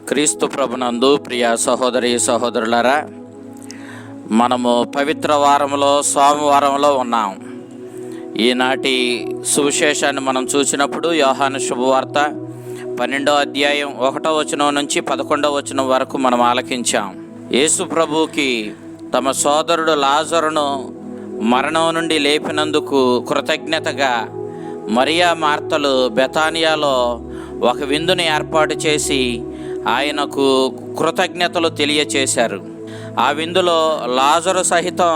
క్రీస్తు ప్రభునందు ప్రియ సహోదరి సహోదరులారా, మనము పవిత్ర వారంలో సోమవారంలో ఉన్నాం. ఈనాటి సువిశేషాన్ని మనం చూసినప్పుడు యోహాను శుభవార్త 12వ అధ్యాయం 1వ వచనం నుంచి 11వ వచనం వరకు మనం ఆలకించాం. యేసు ప్రభువుకి తమ సోదరుడు లాజరును మరణం నుండి లేపినందుకు కృతజ్ఞతగా మరియా మార్తలు బెతానియాలో ఒక విందుని ఏర్పాటు చేసి ఆయనకు కృతజ్ఞతలు తెలియచేశారు. ఆ విందులో లాజరు సహితం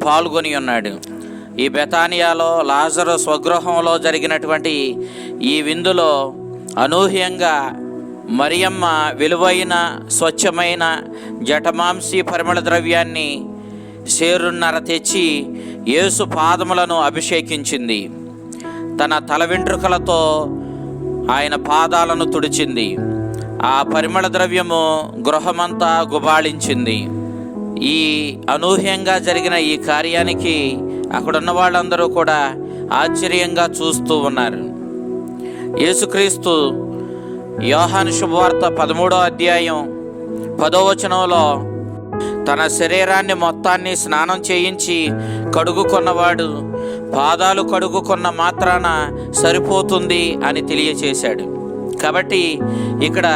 పాల్గొని ఉన్నాడు. ఈ బెతానియాలో లాజరు స్వగృహంలో జరిగినటువంటి ఈ విందులో అనూహ్యంగా మరియమ్మ విలువైన స్వచ్ఛమైన జటమాంసి పరిమళ ద్రవ్యాన్ని సేరున్నర తెచ్చి యేసు పాదములను అభిషేకించింది. తన తల వెంట్రుకలతో ఆయన పాదాలను తుడిచింది. ఆ పరిమళ ద్రవ్యము గృహమంతా గుబాళించింది. ఈ అనూహ్యంగా జరిగిన ఈ కార్యానికి అక్కడున్న వాళ్ళందరూ కూడా ఆశ్చర్యంగా చూస్తూ ఉన్నారు. యేసుక్రీస్తు యోహాను శుభవార్త 13వ అధ్యాయం 10వ వచనంలో తన శరీరాన్ని మొత్తాన్ని స్నానం చేయించి కడుగుకొన్నవాడు పాదాలు కడుగుకొన్న మాత్రాన సరిపోతుంది అని తెలియచేశాడు. కాబట్టి ఇక్కడ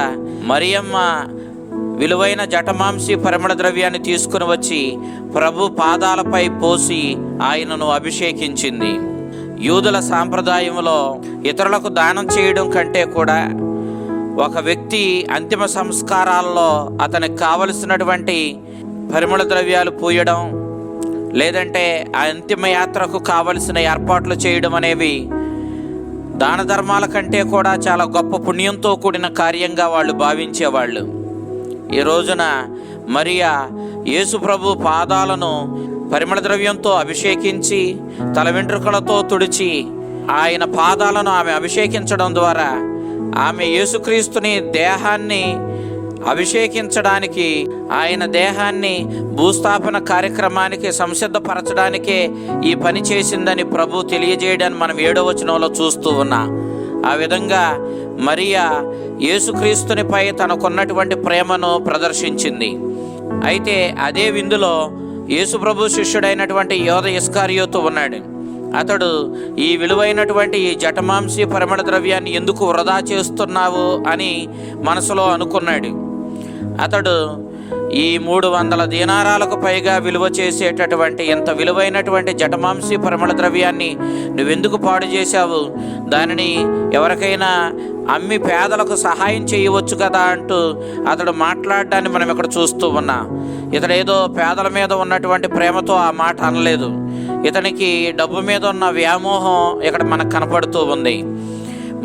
మరియమ్మ విలువైన జటమాంసి పరిమళ ద్రవ్యాన్ని తీసుకుని వచ్చి ప్రభు పాదాలపై పోసి ఆయనను అభిషేకించింది. యూదుల సాంప్రదాయంలో ఇతరులకు దానం చేయడం కంటే కూడా ఒక వ్యక్తి అంతిమ సంస్కారాల్లో అతనికి కావలసినటువంటి పరిమళ ద్రవ్యాలు పూయడం, లేదంటే ఆ అంతిమ యాత్రకు కావలసిన ఏర్పాట్లు చేయడం అనేవి దాన ధర్మాల కంటే కూడా చాలా గొప్ప పుణ్యంతో కూడిన కార్యంగా వాళ్ళు భావించేవాళ్ళు. ఈ రోజున మరియా యేసు ప్రభు పాదాలను పరిమళ ద్రవ్యంతో అభిషేకించి తల వెంట్రుకలతో తుడిచి ఆయన పాదాలను ఆమె అభిషేకించడం ద్వారా ఆమె యేసుక్రీస్తుని దేహాన్ని అభిషేకించడానికి, ఆయన దేహాన్ని భూస్థాపన కార్యక్రమానికి సంసిద్ధపరచడానికే ఈ పని చేసిందని ప్రభు తెలియజేయడాన్ని మనం 7వ వచనంలో చూస్తూ ఉన్నాం. ఆ విధంగా మరియా యేసుక్రీస్తునిపై తనకున్నటువంటి ప్రేమను ప్రదర్శించింది. అయితే అదే విందులో యేసు ప్రభు శిష్యుడైనటువంటి యోధ ఇస్కారియోతు ఉన్నాడు. అతడు ఈ విలువైనటువంటి ఈ జటమాంసి పరిమళ ద్రవ్యాన్ని ఎందుకు వృధా చేస్తున్నావు అని మనసులో అనుకున్నాడు. అతడు ఈ 300 దీనారాలకు పైగా విలువ చేసేటటువంటి ఇంత విలువైనటువంటి జటమాంసి పరిమళ ద్రవ్యాన్ని నువ్వెందుకు పాడు చేశావు? దానిని ఎవరికైనా అమ్మి పేదలకు సహాయం చేయవచ్చు కదా అంటూ అతడు మాట్లాడడాన్ని మనం ఇక్కడ చూస్తూ ఉన్నాం. ఇతడు ఏదో పేదల మీద ఉన్నటువంటి ప్రేమతో ఆ మాట అనలేదు. ఇతనికి డబ్బు మీద ఉన్న వ్యామోహం ఇక్కడ మనకు కనపడుతూ ఉంది.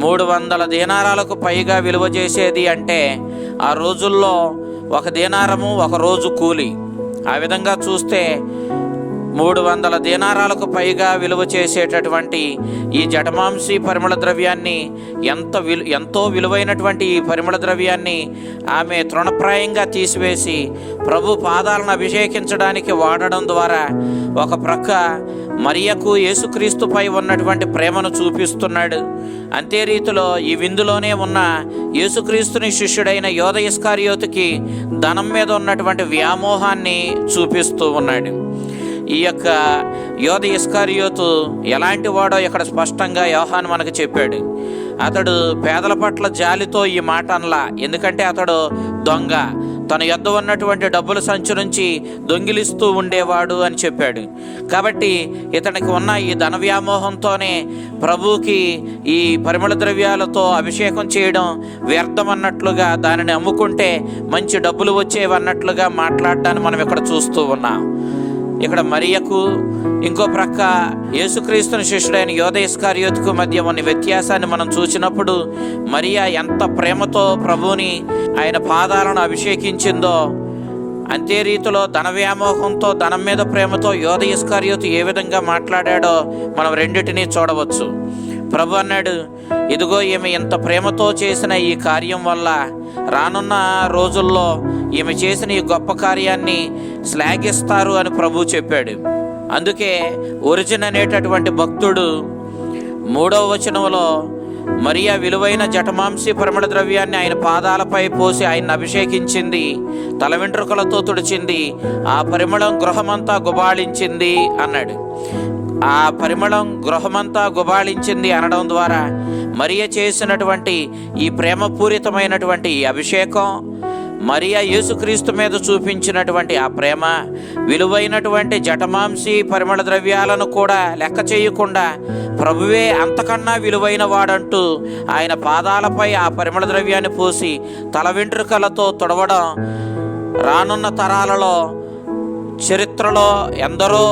300 దీనారాలకు పైగా విలువ చేసేది అంటే ఆ రోజుల్లో 1 దీనారము 1 రోజు కూలి. ఆ విధంగా చూస్తే 300 దీనారాలకు పైగా విలువ చేసేటటువంటి ఈ జటమాంసి పరిమళ ద్రవ్యాన్ని ఎంతో విలువైనటువంటి ఈ పరిమళ ద్రవ్యాన్ని ఆమె తృణప్రాయంగా తీసివేసి ప్రభు పాదాలను అభిషేకించడానికి వాడడం ద్వారా ఒక ప్రక్క మరియకు యేసుక్రీస్తుపై ఉన్నటువంటి ప్రేమను చూపిస్తున్నాడు. అంతే రీతిలో ఈ విందులోనే ఉన్న యేసుక్రీస్తుని శిష్యుడైన యోధ ఇస్కారియోతుకి ధనం మీద ఉన్నటువంటి వ్యామోహాన్ని చూపిస్తూ ఉన్నాడు. ఈ యొక్క యోధ ఇస్కారియోతు ఎలాంటి వాడో ఇక్కడ స్పష్టంగా యోహాను మనకు చెప్పాడు. అతడు పేదల పట్ల జాలితో ఈ మాట అనలా. ఎందుకంటే అతడు దొంగ, తన యొద్ద ఉన్నటువంటి డబ్బుల సంచి నుంచి దొంగిలిస్తూ ఉండేవాడు అని చెప్పాడు. కాబట్టి ఇతనికి ఉన్న ఈ ధన వ్యామోహంతోనే ప్రభువుకి ఈ పరిమళ ద్రవ్యాలతో అభిషేకం చేయడం వ్యర్థం అన్నట్లుగా, దానిని అమ్ముకుంటే మంచి డబ్బులు వచ్చేవన్నట్లుగా మాట్లాడడాన్ని మనం ఇక్కడ చూస్తూ ఉన్నాం. ఇక్కడ మరియకు ఇంకో ప్రక్క యేసుక్రీస్తుని శిష్యుడైన యోధ ఇస్కారియోతుకు మధ్య ఉన్న వ్యత్యాసాన్ని మనం చూసినప్పుడు మరియా ఎంత ప్రేమతో ప్రభువుని ఆయన పాదాలను అభిషేకించిందో, అంతే రీతిలో ధన వ్యామోహంతో ధనం మీద ప్రేమతో యోధ ఇస్కారియోతు ఏ విధంగా మాట్లాడాడో మనం రెండిటినీ చూడవచ్చు. ప్రభు అన్నాడు, ఇదిగో ఈమె ఇంత ప్రేమతో చేసిన ఈ కార్యం వల్ల రానున్న రోజుల్లో ఈమె చేసిన ఈ గొప్ప కార్యాన్ని శ్లాఘిస్తారు అని ప్రభు చెప్పాడు. అందుకే ఒరిజిన్ అనేటటువంటి భక్తుడు 3వ వచనంలో మరియా విలువైన జటమాంసి పరిమళ ద్రవ్యాన్ని ఆయన పాదాలపై పోసి ఆయన్ని అభిషేకించింది, తల వెంట్రుకలతో తుడిచింది, ఆ పరిమళం గృహమంతా గుబాళించింది అన్నాడు. ఆ పరిమళం గృహమంతా గుబాళించింది అనడం ద్వారా మరియ చేసినటువంటి ఈ ప్రేమపూరితమైనటువంటి ఈ అభిషేకం, మరియ యేసుక్రీస్తు మీద చూపించినటువంటి ఆ ప్రేమ, విలువైనటువంటి జటమాంసి పరిమళ ద్రవ్యాలను కూడా లెక్క చేయకుండా ప్రభువే అంతకన్నా విలువైన వాడంటూ ఆయన పాదాలపై ఆ పరిమళ ద్రవ్యాన్ని పోసి తల వెంట్రుకలతో తుడవడం రానున్న తరాలలో చరిత్రలో ఎందరో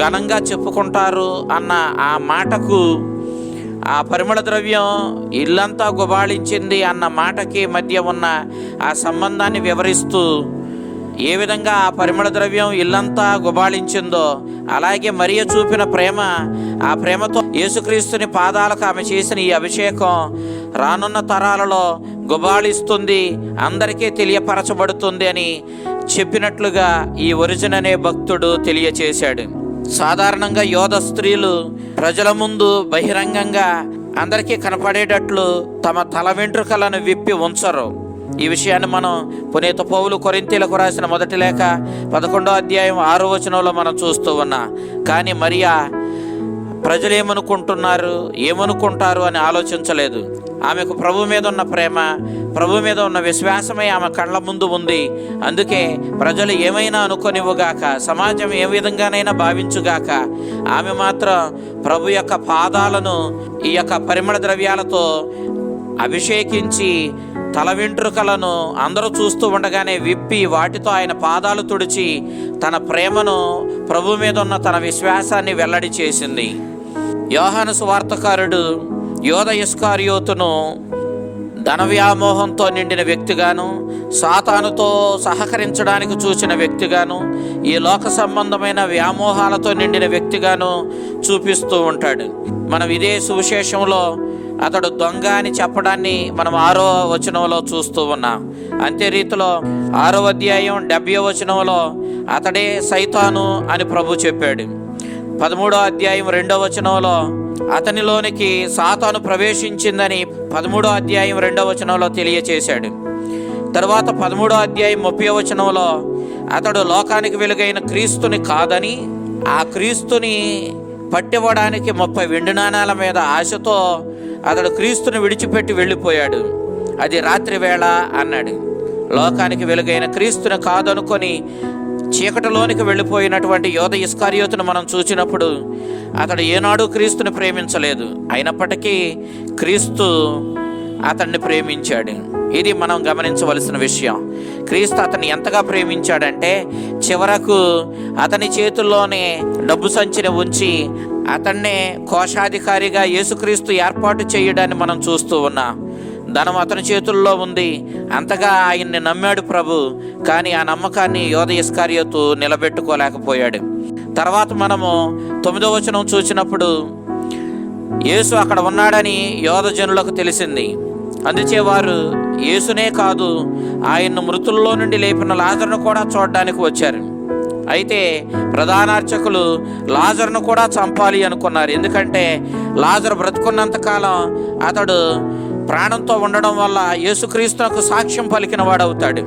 ఘనంగా చెప్పుకుంటారు అన్న ఆ మాటకు, ఆ పరిమళ ద్రవ్యం ఇల్లంతా గుబాళించింది అన్న మాటకి మధ్య ఉన్న ఆ సంబంధాన్ని వివరిస్తూ, ఏ విధంగా ఆ పరిమళ ద్రవ్యం ఇల్లంతా గుబాళించిందో అలాగే మరియ చూపిన ప్రేమ, ఆ ప్రేమతో యేసుక్రీస్తుని పాదాలకు ఆమె చేసిన ఈ అభిషేకం రానున్న తరాలలో గుబాళిస్తుంది, అందరికీ తెలియపరచబడుతుంది అని చెప్పినట్లుగా ఈ ఒరిజిన్ అనే భక్తుడు తెలియచేశాడు. సాధారణంగా యోధ స్త్రీలు ప్రజల ముందు బహిరంగంగా అందరికీ కనపడేటట్లు తమ తల వెంట్రుకలను విప్పి ఉంచరు. ఈ విషయాన్ని మనం పునీత పౌలు కొరింథీయులకు రాసిన మొదటి లేఖ 11వ అధ్యాయం 6వ వచనంలో మనం చూస్తూ ఉన్నాం. కానీ మరియా ప్రజలు ఏమనుకుంటారు అని ఆలోచించలేదు. ఆమెకు ప్రభు మీద ఉన్న ప్రేమ, ప్రభు మీద ఉన్న విశ్వాసమే ఆమె కళ్ళ ముందు ఉంది. అందుకే ప్రజలు ఏమైనా అనుకొనివ్వగాక, సమాజం ఏ విధంగానైనా భావించుగాక, ఆమె మాత్రం ప్రభు యొక్క పాదాలను ఈ యొక్క పరిమళ ద్రవ్యాలతో అభిషేకించి తల వెంట్రుకలను అందరూ చూస్తూ ఉండగానే విప్పి వాటితో ఆయన పాదాలు తుడిచి తన ప్రేమను, ప్రభు మీద ఉన్న తన విశ్వాసాన్ని వెల్లడి చేసింది. యోహాను సువార్తకారుడు యోధ ఇస్కారియోతును ధన వ్యామోహంతో నిండిన వ్యక్తిగాను, సాతానుతో సహకరించడానికి చూసిన వ్యక్తిగాను, ఈ లోక సంబంధమైన వ్యామోహాలతో నిండిన వ్యక్తిగాను చూపిస్తూ ఉంటాడు. మనం ఇదే సువిశేషంలో అతడు దొంగ అని చెప్పడాన్ని మనం 6వ వచనంలో చూస్తూ ఉన్నాం. అంతే రీతిలో 6వ అధ్యాయం 70వ వచనంలో అతడే సైతాను అని ప్రభు చెప్పాడు. 13వ అధ్యాయం 2వ వచనంలో అతనిలోనికి సాతాను ప్రవేశించిందని 13వ అధ్యాయం 2వ వచనంలో తెలియచేశాడు. తర్వాత 13వ అధ్యాయం 30వ వచనంలో అతడు లోకానికి వెలుగైన క్రీస్తుని కాదని, ఆ క్రీస్తుని పట్టివ్వడానికి 30 వెండి నాణాల మీద ఆశతో అతడు క్రీస్తుని విడిచిపెట్టి వెళ్ళిపోయాడు. అది రాత్రి వేళ అన్నాడు. లోకానికి వెలుగైన క్రీస్తుని కాదనుకొని చీకటిలోనికి వెళ్ళిపోయినటువంటి యోధ ఇస్కారియోతును మనం చూసినప్పుడు అతడు ఏనాడు క్రీస్తుని ప్రేమించలేదు. అయినప్పటికీ క్రీస్తు అతన్ని ప్రేమించాడు. ఇది మనం గమనించవలసిన విషయం. క్రీస్తు అతన్ని ఎంతగా ప్రేమించాడంటే చివరకు అతని చేతుల్లోనే డబ్బు సంచిని ఉంచి అతన్నే కోశాధికారిగా యేసుక్రీస్తు ఏర్పాటు చేయడాన్ని మనం చూస్తూ ఉన్నాం. ధనం అతని చేతుల్లో ఉంది. అంతగా ఆయన్ని నమ్మాడు ప్రభు. కానీ ఆ నమ్మకాన్ని యోధ ఇస్కారియోతు నిలబెట్టుకోలేకపోయాడు. తర్వాత మనము 9వ వచనం చూసినప్పుడు యేసు అక్కడ ఉన్నాడని యోధ జనులకు తెలిసింది. అందుచే వారు యేసునే కాదు, ఆయన్ను మృతుల్లో నుండి లేపిన లాజరును కూడా చూడడానికి వచ్చారు. అయితే ప్రధానార్చకులు లాజరును కూడా చంపాలి అనుకున్నారు. ఎందుకంటే లాజరు బ్రతుకున్నంతకాలం అతడు ప్రాణంతో ఉండడం వల్ల యేసుక్రీస్తునకు సాక్ష్యం పలికిన వాడవుతాడు.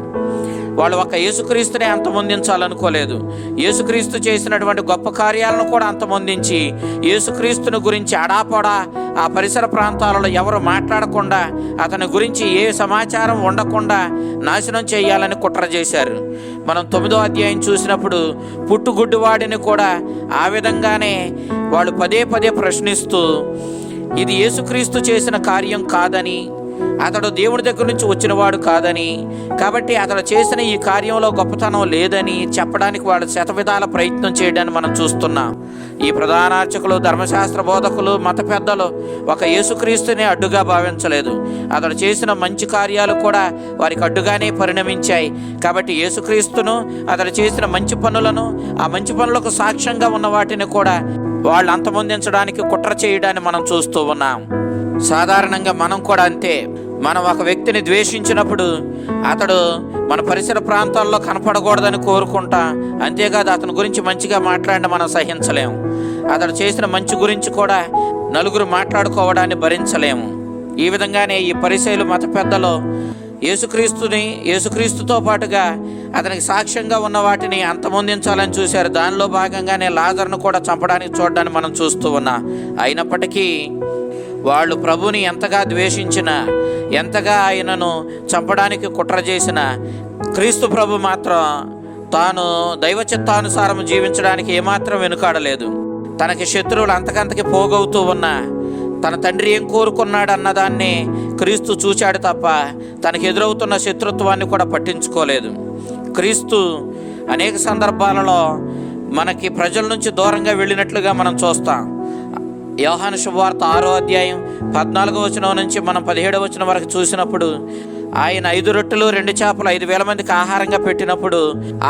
వాళ్ళు ఒక యేసుక్రీస్తునే అంతమొందించాలనుకోలేదు. యేసుక్రీస్తు చేసినటువంటి గొప్ప కార్యాలను కూడా అంతమొందించి యేసుక్రీస్తుని గురించి అడాపడా ఆ పరిసర ప్రాంతాలలో ఎవరు మాట్లాడకుండా, అతని గురించి ఏ సమాచారం ఉండకుండా నాశనం చేయాలని కుట్ర చేశారు. మనం 9వ అధ్యాయం చూసినప్పుడు పుట్టుగుడ్డివాడిని కూడా ఆ విధంగానే వాళ్ళు పదే పదే ప్రశ్నిస్తూ ఇది యేసుక్రీస్తు చేసిన కార్యం కాదని, అతడు దేవుడి దగ్గర నుంచి వచ్చినవాడు కాదని, కాబట్టి అతడు చేసిన ఈ కార్యంలో గొప్పతనం లేదని చెప్పడానికి వాళ్ళు శతవిధాల ప్రయత్నం చేయడాన్ని మనం చూస్తున్నాం. ఈ ప్రధానార్చకులు, ధర్మశాస్త్ర బోధకులు, మత పెద్దలు ఒక యేసుక్రీస్తుని అడ్డుగా భావించలేదు. అతడు చేసిన మంచి కార్యాలు కూడా వారికి అడ్డుగానే పరిణమించాయి. కాబట్టి యేసుక్రీస్తును, అతడు చేసిన మంచి పనులను, ఆ మంచి పనులకు సాక్ష్యంగా ఉన్న వాటిని కూడా వాళ్ళు అంతమొందించడానికి కుట్ర చేయడాన్ని మనం చూస్తూ ఉన్నాం. సాధారణంగా మనం కూడా అంతే. మనం ఒక వ్యక్తిని ద్వేషించినప్పుడు అతడు మన పరిసర ప్రాంతాల్లో కనపడకూడదని కోరుకుంటాం. అంతేకాదు అతని గురించి మంచిగా మాట్లాడిన మనం సహించలేము. అతడు చేసిన మంచి గురించి కూడా నలుగురు మాట్లాడుకోవడాన్ని భరించలేము. ఈ విధంగానే ఈ పరిసయ్యులు మత పెద్దలు యేసుక్రీస్తుతో పాటుగా అతనికి సాక్ష్యంగా ఉన్న వాటిని అంతమొందించాలని చూశారు. దానిలో భాగంగానే లాజరును కూడా చంపడానికి చూడడాన్ని మనం చూస్తూ ఉన్నాం. అయినప్పటికీ వాళ్ళు ప్రభుని ఎంతగా ద్వేషించినా, ఎంతగా ఆయనను చంపడానికి కుట్ర చేసినా, క్రీస్తు ప్రభు మాత్రం తాను దైవ చిత్తానుసారం జీవించడానికి ఏమాత్రం వెనుకాడలేదు. తనకి శత్రువులు అంతకంతకి పోగవుతూ ఉన్నా తన తండ్రి ఏం కోరుకున్నాడు అన్నదాన్ని క్రీస్తు చూశాడు తప్ప తనకు ఎదురవుతున్న శత్రుత్వాన్ని కూడా పట్టించుకోలేదు. క్రీస్తు అనేక సందర్భాలలో మనకి ప్రజల నుంచి దూరంగా వెళ్ళినట్లుగా మనం చూస్తాం. యోహాను శుభవార్త 6వ అధ్యాయం 14వ వచనం నుంచి మనం 17వ వచనం వరకు చూసినప్పుడు ఆయన 5 రొట్టెలు 2 చేపలు 5,000 మందికి ఆహారంగా పెట్టినప్పుడు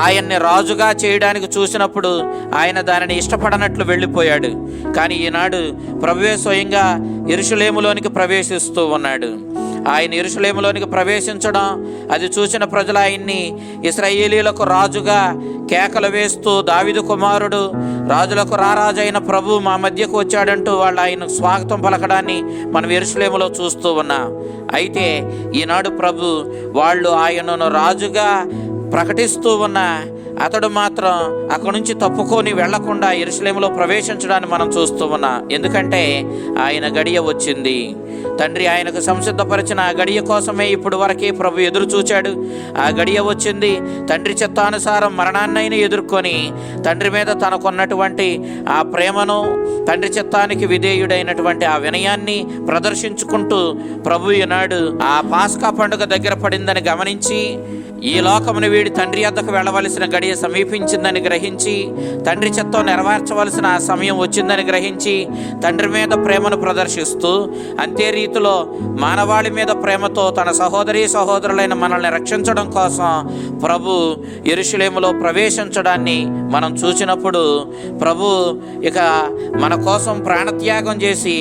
ఆయన్ని రాజుగా చేయడానికి చూసినప్పుడు ఆయన దానిని ఇష్టపడనట్లు వెళ్ళిపోయాడు. కానీ ఈనాడు ప్రభువే స్వయంగా యెరూషలేములోనికి ప్రవేశిస్తూ ఉన్నాడు. ఆయన యెరూషలేములోనికి ప్రవేశించడం అది చూసిన ప్రజలు ఆయన్ని ఇశ్రాయేలీయులకు రాజుగా కేకలు వేస్తూ, దావీదు కుమారుడు, రాజులకు రారాజైన ప్రభు మా మధ్యకు వచ్చాడంటూ వాళ్ళు ఆయన స్వాగతం పలకడాన్ని మనం యెరూషలేములో చూస్తూ ఉన్నాం. అయితే ఈనాడు ప్రభు వాళ్ళు ఆయనను రాజుగా ప్రకటిస్తూ ఉన్న అతడు మాత్రం అక్కడి నుంచి తప్పుకొని వెళ్లకుండా యెరూషలేములో ప్రవేశించడాన్ని మనం చూస్తూ ఉన్నాం. ఎందుకంటే ఆయన గడియ వచ్చింది. తండ్రి ఆయనకు సంసిద్ధపరిచిన ఆ గడియ కోసమే ఇప్పుడు వరకే ప్రభు ఎదురు చూచాడు. ఆ గడియ వచ్చింది. తండ్రి చిత్తానుసారం మరణాన్నైనా ఎదుర్కొని తండ్రి మీద తనకున్నటువంటి ఆ ప్రేమను, తండ్రి చిత్తానికి విధేయుడైనటువంటి ఆ వినయాన్ని ప్రదర్శించుకుంటూ ప్రభు ఈనాడు ఆ పాస్కా పండుగ దగ్గర పడిందని గమనించి, ఈ లోకమును వీడి తండ్రి వద్దకు వెళ్ళవలసిన గడియ సమీపించిందని గ్రహించి, తండ్రి చిత్తం నెరవేర్చవలసిన ఆ సమయం వచ్చిందని గ్రహించి తండ్రి మీద ప్రేమను ప్రదర్శిస్తూ, అంతే రీతిలో మానవాళి మీద ప్రేమతో తన సహోదరులైన మనల్ని రక్షించడం కోసం ప్రభు యెరూషలేములో ప్రవేశించడాన్ని మనం చూసినప్పుడు ప్రభు ఇక మన కోసం ప్రాణత్యాగం చేసి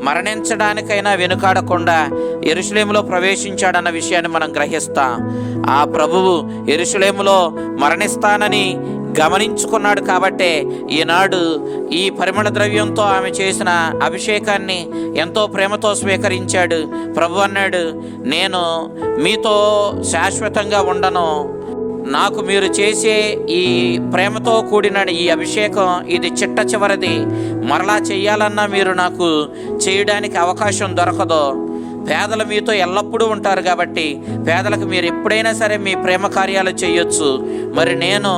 మరణించడానికైనా వెనుకాడకుండా యెరూషలేములో ప్రవేశించాడన్న విషయాన్ని మనం గ్రహిస్తాం. ఆ ప్రభువు యెరూషలేములో మరణిస్తానని గమనించుకున్నాడు కాబట్టే ఈనాడు ఈ పరిమళ ద్రవ్యంతో ఆమె చేసిన అభిషేకాన్ని ఎంతో ప్రేమతో స్వీకరించాడు. ప్రభు అన్నాడు, నేను మీతో శాశ్వతంగా ఉండను. నాకు మీరు చేసే ఈ ప్రేమతో కూడిన ఈ అభిషేకం ఇది చిట్ట చివరిది. మరలా చెయ్యాలన్నా మీరు నాకు చేయడానికి అవకాశం దొరకదు. పేదలు మీతో ఎల్లప్పుడూ ఉంటారు కాబట్టి పేదలకు మీరు ఎప్పుడైనా సరే మీ ప్రేమ కార్యాలు చేయొచ్చు. మరి నేను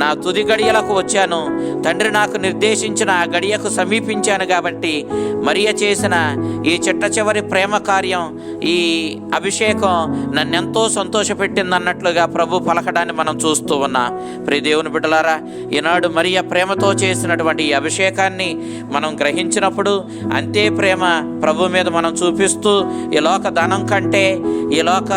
నా తుది గడియలకు వచ్చాను. తండ్రి నాకు నిర్దేశించిన ఆ గడియకు సమీపించాను కాబట్టి మరియ చేసిన ఈ చిట్ట చివరి ప్రేమ కార్యం, ఈ అభిషేకం నన్నెంతో సంతోషపెట్టిందన్నట్లుగా ప్రభు పలకడాన్ని మనం చూస్తూ ఉన్నాం. ప్రియ దేవుని బిడ్డలారా, ఈనాడు మరియ ప్రేమతో చేసినటువంటి ఈ అభిషేకాన్ని మనం గ్రహించినప్పుడు అంతే ప్రేమ ప్రభు మీద మనం చూపిస్తూ ఈ లోక ధనం కంటే, ఈ లోక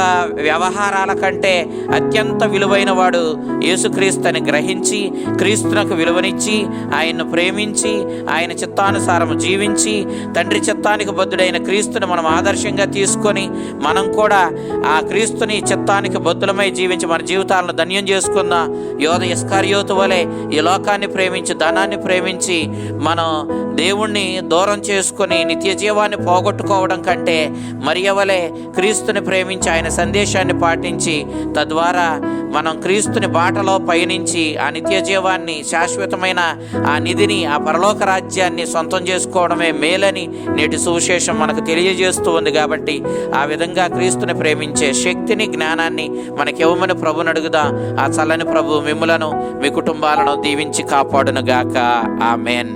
వ్యవహారాల కంటే అత్యంత విలువైన వాడు యేసుక్రీస్తు అని గ్రహించి, క్రీస్తునకు విలువనిచ్చి, ఆయన్ను ప్రేమించి, ఆయన చిత్తానుసారం జీవించి, తండ్రి చిత్తానికి బద్ధుడైన క్రీస్తుని మనం ఆదర్శంగా తీసుకొని మనం కూడా ఆ క్రీస్తుని చిత్తానికి బద్ధులమై జీవించి మన జీవితాలను ధన్యం చేసుకుందాం. యోధ ఇస్కరియోతు వలె ఈ లోకాన్ని ప్రేమించి, ధనాన్ని ప్రేమించి మనం దేవుణ్ణి దూరం చేసుకొని నిత్య జీవాన్ని పోగొట్టుకోవడం కంటే మరియ వలె క్రీస్తుని ప్రేమించి ఆయన సందేశాన్ని పాటించి తద్వారా మనం క్రీస్తుని బాటలో పయనించి ఆ నిత్య జీవాన్ని, శాశ్వతమైన ఆ నిధిని, ఆ పరలోక రాజ్యాన్ని సొంతం చేసుకోవడమే మేలని నేటి సువిశేషం మనకు తెలియజేస్తూ ఉంది. కాబట్టి ఆ విధంగా క్రీస్తుని ప్రేమించే శక్తిని, జ్ఞానాన్ని మనకివ్వమని ప్రభుని అడుగుదాం. ఆ చల్లని ప్రభు మిమ్ములను, మీ కుటుంబాలను దీవించి కాపాడును గాక. ఆమేన్.